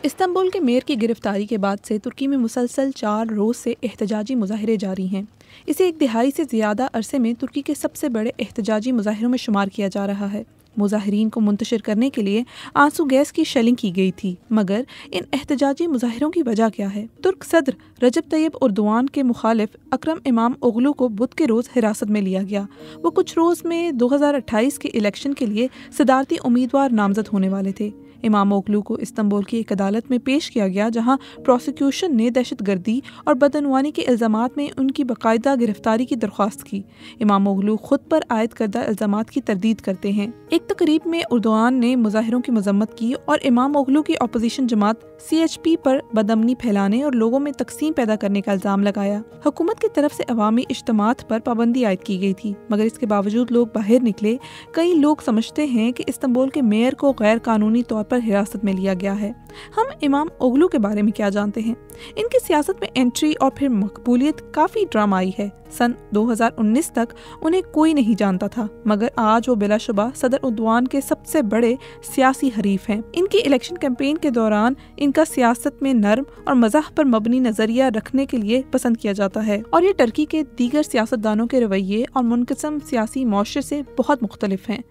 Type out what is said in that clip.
Istanbul के mayor की गिरफ्तारी के बाद से तुर्की में मुसलसल 4 रोज़ से एहतजाजी मुजाहरे जारी हैं। इसे एक दिहाई से ज़्यादा अरसे में तुर्की के सबसे बड़े एहतजाजी मुजाहरों में शुमार किया जा रहा है। मुजाहिरीन को मुंतशिर करने के लिए आंसू गैस की शेलिंग की गई थी, मगर इन एहतजाजी मुजाहिरों की वजह क्या है? तुर्क सदर रजब तैयब उर्दवान के मुखालिफ अकरम इमाम ओगलू को बुध के रोज़ हिरासत में लिया गया। वो कुछ रोज़ में 2028 के इलेक्शन के लिए सदारती उम्मीदवार नामजद होने वाले थे। इमाम ओगलू को इस्तांबुल की एक अदालत में पेश किया गया, जहां प्रोसिक्यूशन ने दहशतगर्दी और बदअनवानी के इल्ज़ामात में उनकी बाकायदा गिरफ्तारी की दरख्वास्त की। इमाम ओगलू खुद पर आयद करदा इल्ज़ामात की तरदीद करते हैं। एक तकरीब में उर्दवान ने मुजाहिरों की मजम्मत की और इमाम ओगलू की अपोजिशन जमात CHP पर बदअमनी फैलाने और लोगों में तकसीम पैदा करने का इल्ज़ाम लगाया। हुकूमत की तरफ से अवामी इज्तिमात पर पाबंदी आयद की गई थी, मगर इसके बावजूद लोग बाहर निकले। कई लोग समझते हैं कि इस्तांबुल के मेयर को गैर कानूनी तौर पर हिरासत में लिया गया है। हम इमाम ओगलू के बारे में क्या जानते हैं? इनकी सियासत में एंट्री और फिर मकबूलियत काफ़ी ड्रामाई है। सन 2019 तक उन्हें कोई नहीं जानता था, मगर आज वो बिलाशुबा सदर उर्दवान के सबसे बड़े सियासी हरीफ हैं। इनकी इलेक्शन कैंपेन के दौरान इनका सियासत में नर्म और मज़ाह पर मबनी नज़रिया रखने के लिए पसंद किया जाता है, और ये टर्की के दीगर सियासतदानों के रवैये और मुनक़सिम सियासी मुआशरे से बहुत मुख्तलिफ हैं।